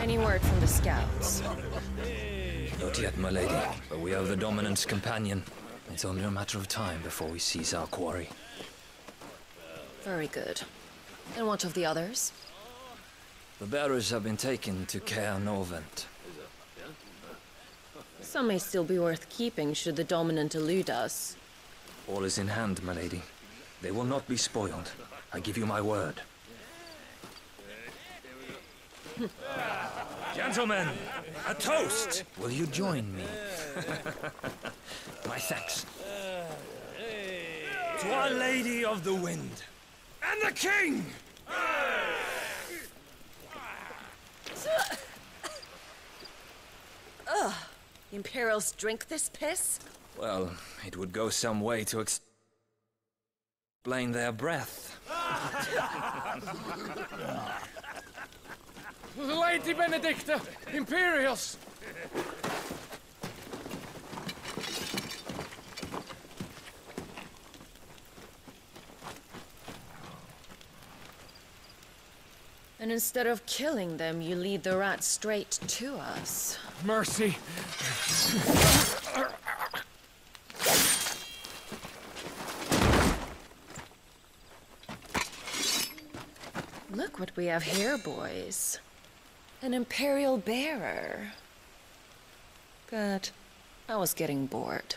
Any word from the scouts? Not yet, my lady, but we have the Dominant's companion. It's only a matter of time before we seize our quarry. Very good. And what of the others? The bearers have been taken to Caer, Norvent. Some may still be worth keeping should the Dominant elude us. All is in hand, my lady. They will not be spoiled. I give you my word. Gentlemen, a toast! Will you join me? My thanks. To Our Lady of the Wind and the King! Ugh. The Imperials drink this piss? Well, it would go some way to explain their breath. Lady Benedikta! Imperials! And instead of killing them, you lead the rats straight to us. Mercy! Look what we have here, boys. An Imperial bearer. Good. I was getting bored.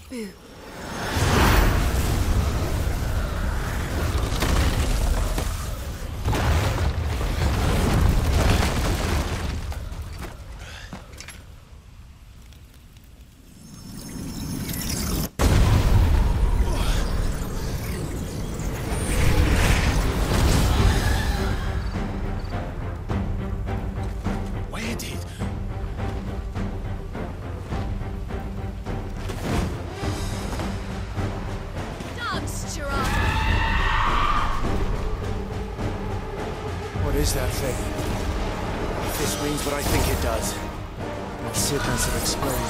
Boo. What is that thing? If this means what I think it does, my Sid has it explained.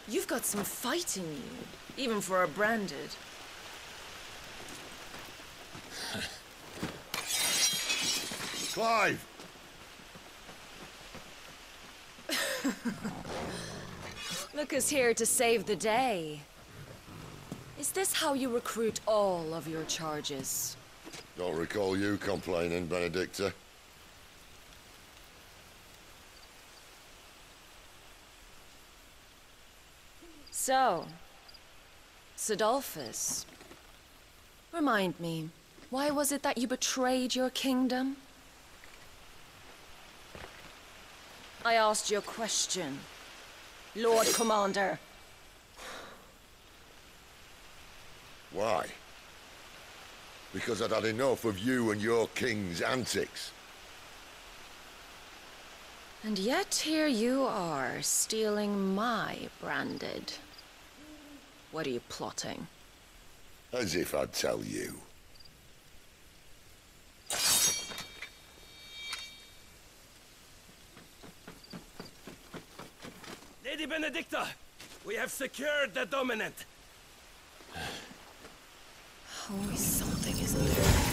You've got some fight in you, even for a branded. Clive! Look who's here to save the day. Is this how you recruit all of your charges? Don't recall you complaining, Benedikta. So, Sidolphus, remind me, why was it that you betrayed your kingdom? I asked you a question, Lord Commander. Why? Because I'd had enough of you and your king's antics. And yet here you are, stealing my branded. What are you plotting? As if I'd tell you. Lady Benedikta, we have secured the Dominant. Always something, isn't there?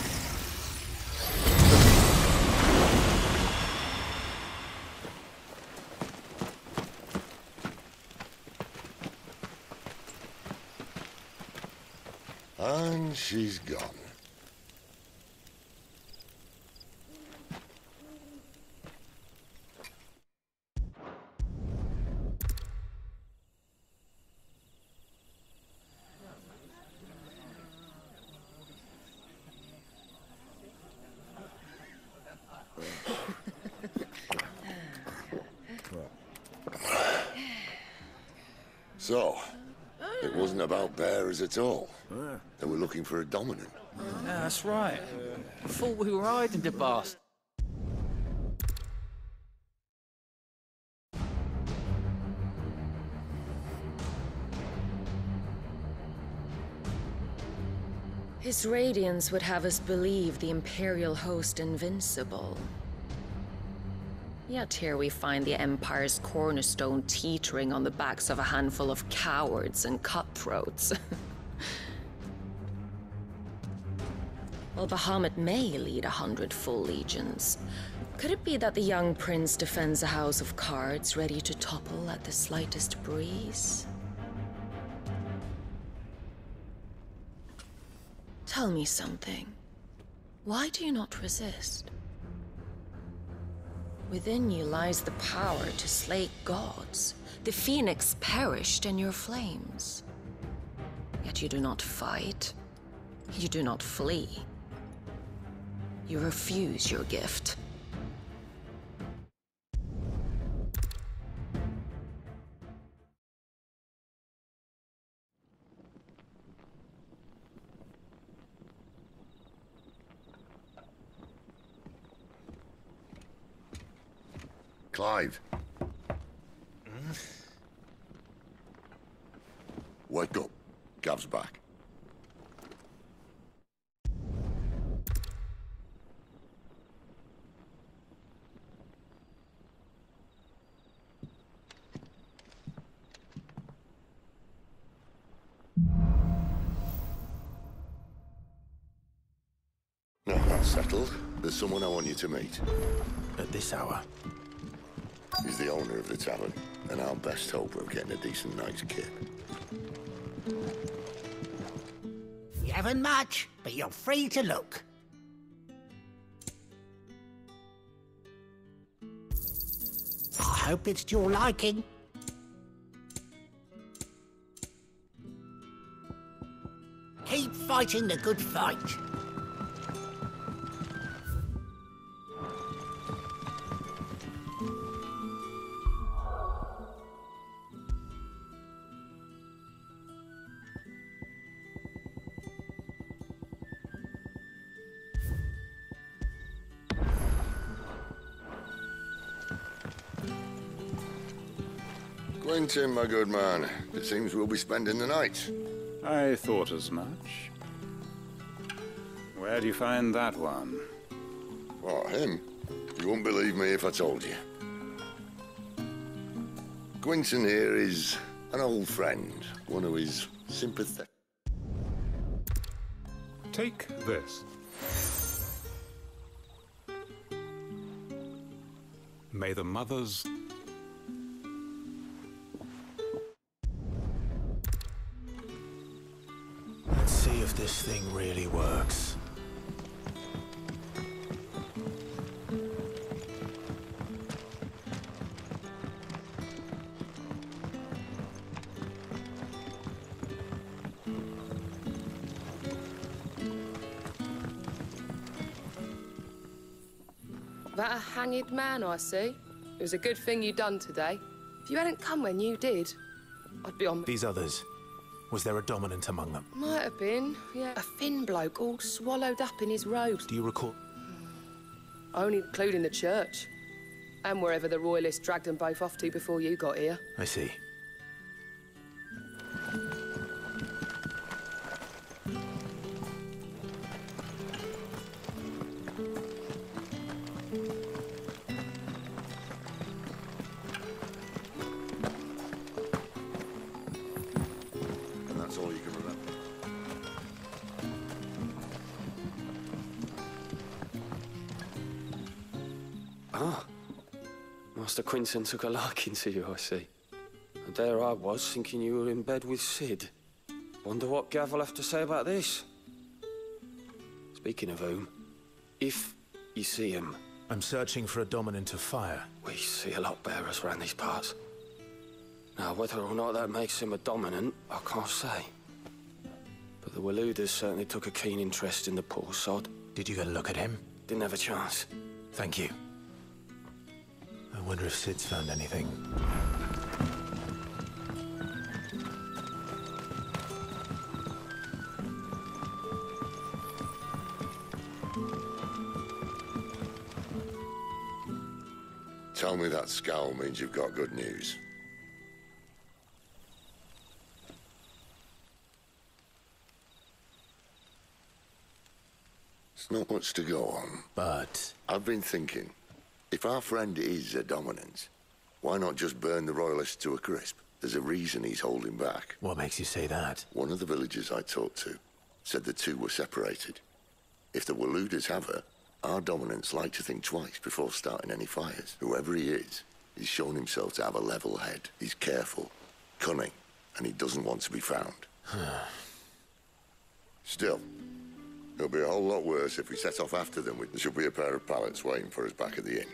And she's gone. So, it wasn't about bearers at all. They were looking for a dominant. Yeah, that's right. I thought we were hiding the bastard. His radiance would have us believe the Imperial host invincible. Yet here we find the Empire's cornerstone teetering on the backs of a handful of cowards and cutthroats. While Bahamut may lead 100 full legions, could it be that the young prince defends a house of cards ready to topple at the slightest breeze? Tell me something. Why do you not resist? Within you lies the power to slay gods. The phoenix perished in your flames. Yet you do not fight. You do not flee. You refuse your gift. Clive. Wake up. Gav's back. Now that's settled. There's someone I want you to meet. At this hour? He's the owner of the tavern, and our best hope of getting a decent night's kip. You haven't much, but you're free to look. I hope it's to your liking. Keep fighting the good fight. Quentin, my good man. It seems we'll be spending the night. I thought as much. Where do you find that one? What, him? You wouldn't believe me if I told you. Quentin here is an old friend, one who is sympathetic. Take this. May the mothers... Let's see if this thing really works. That a hanged man, I see. It was a good thing you done today. If you hadn't come when you did, I'd be on... These others, was there a dominant among them? Might have been, yeah. A thin bloke all swallowed up in his robes. Do you recall? Only including the church. And wherever the royalists dragged them both off to before you got here. I see. And that's all you can remember. Ah. Master Quinton took a liking to you, I see. And there I was, thinking you were in bed with Sid. Wonder what Gav will have to say about this. Speaking of whom, if you see him... I'm searching for a dominant of fire. We see a lot bearers around these parts. Now, whether or not that makes him a dominant, I can't say. But the Waluders certainly took a keen interest in the poor sod. Did you get a look at him? Didn't have a chance. Thank you. I wonder if Sid's found anything. Tell me that scowl means you've got good news. It's not much to go on. But... I've been thinking, if our friend is a dominant, why not just burn the Royalists to a crisp? There's a reason he's holding back. What makes you say that? One of the villagers I talked to said the two were separated. If the Waluders have her, our dominants like to think twice before starting any fires. Whoever he is, he's shown himself to have a level head. He's careful, cunning, and he doesn't want to be found. Still, it'll be a whole lot worse if we set off after them. There should be a pair of pallets waiting for us back at the inn.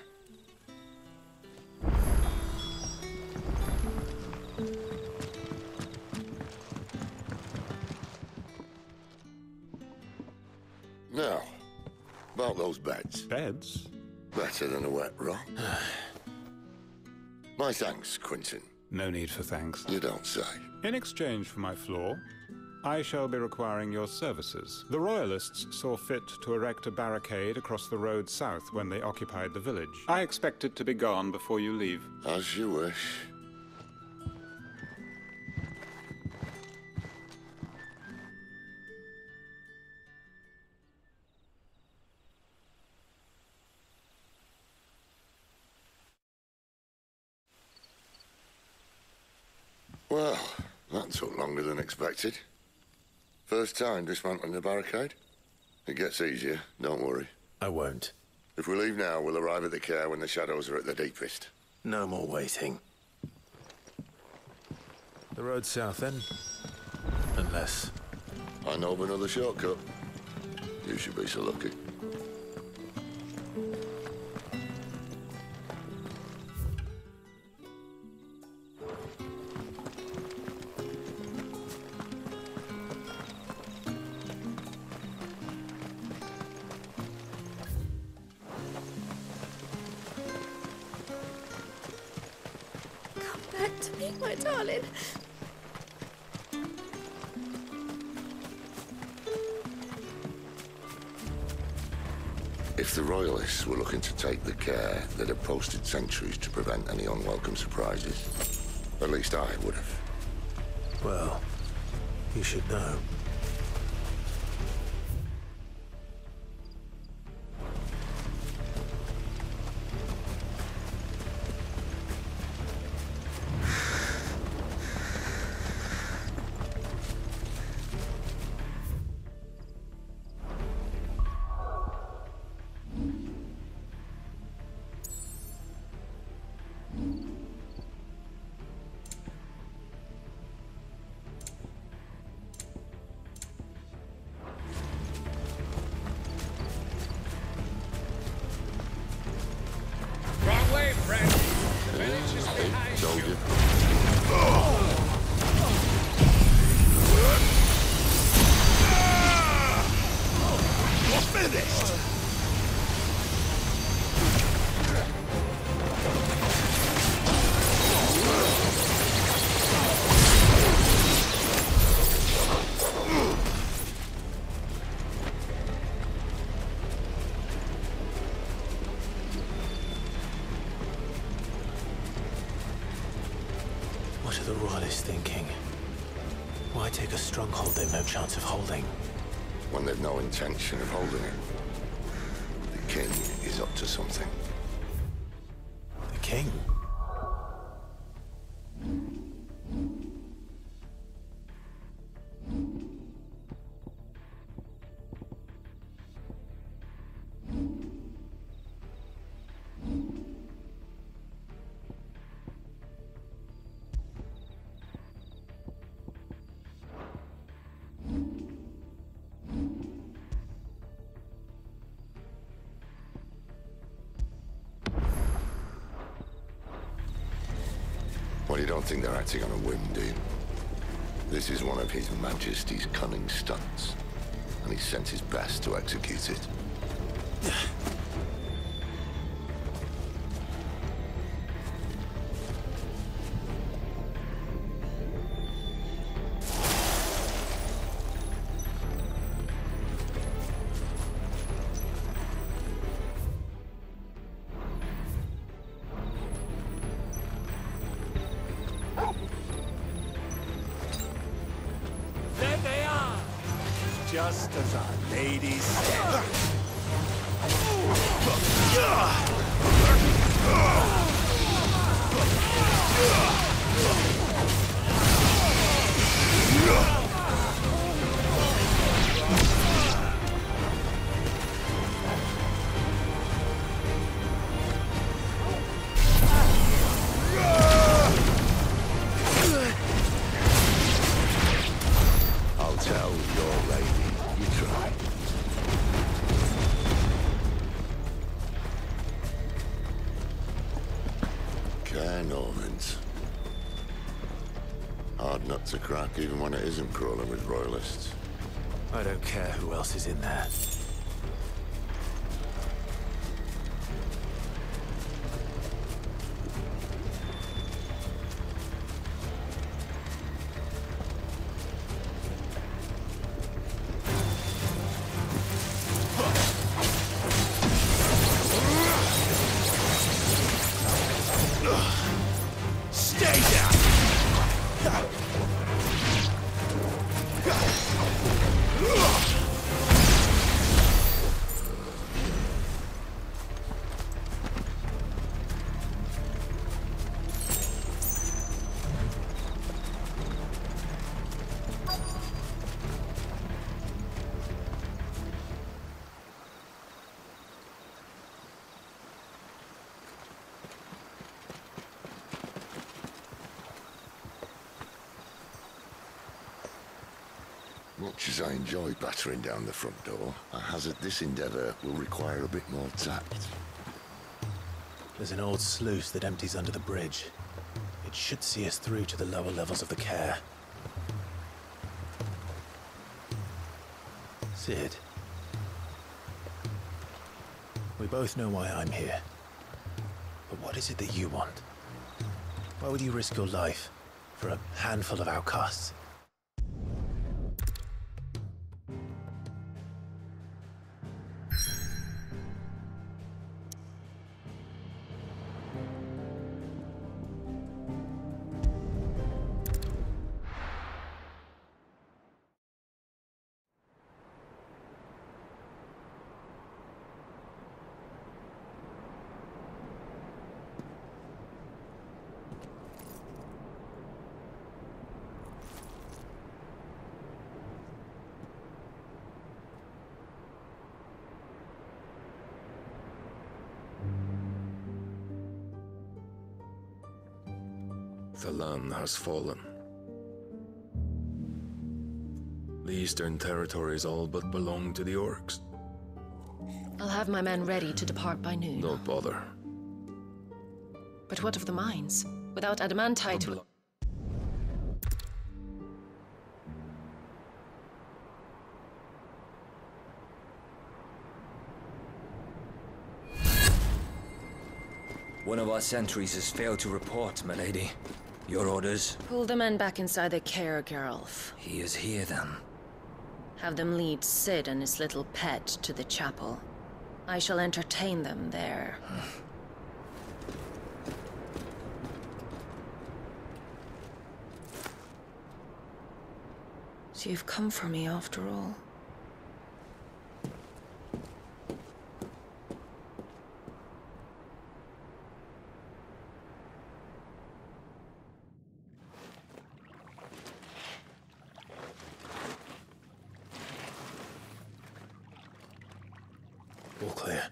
Now, about those beds. Beds? Better than a wet rock. My thanks, Quinton. No need for thanks. You don't say. In exchange for my floor, I shall be requiring your services. The Royalists saw fit to erect a barricade across the road south when they occupied the village. I expect it to be gone before you leave. As you wish. Well, that took longer than expected. First time dismantling the barricade? It gets easier, don't worry. I won't. If we leave now, we'll arrive at the Caer when the shadows are at their deepest. No more waiting. The road south, then? Unless... I know of another shortcut. You should be so lucky. Back to me, my darling. If the Royalists were looking to take the Caer, they'd have posted sentries to prevent any unwelcome surprises. At least I would have. Well, you should know. Wrong way, friend. The village is behind Told you. you. You're finished! What are the Royalists thinking? Why take a stronghold they've no chance of holding? When they've no intention of holding it. The king is up to something. The king? don't think they're acting on a whim, do you? This is one of His Majesty's cunning stunts, and he's sent his best to execute it. There they are! Just as our lady said. I'll tell your lady you tried. Caer, Norvent. Hard nut to crack, even when it isn't crawling with royalists. I don't care who else is in there. Stay down! Much as I enjoy battering down the front door, I hazard this endeavour will require a bit more tact. There's an old sluice that empties under the bridge. It should see us through to the lower levels of the Caer. Cid. We both know why I'm here. But what is it that you want? Why would you risk your life for a handful of outcasts? The land has fallen. The eastern territories all but belong to the orcs. I'll have my men ready to depart by noon. Don't bother. But what of the mines? Without adamantite... One of our sentries has failed to report, my lady. Your orders? Pull the men back inside the Caer, Geralf. He is here, then. Have them lead Cid and his little pet to the chapel. I shall entertain them there. So you've come for me after all. All clear.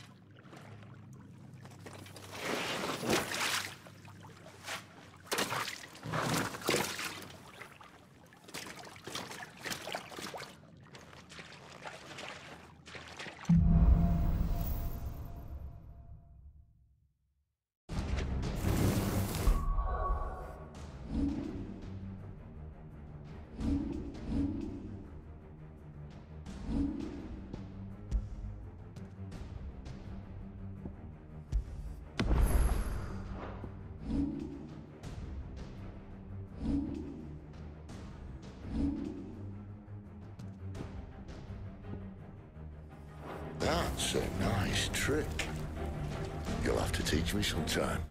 That's a nice trick. You'll have to teach me sometime.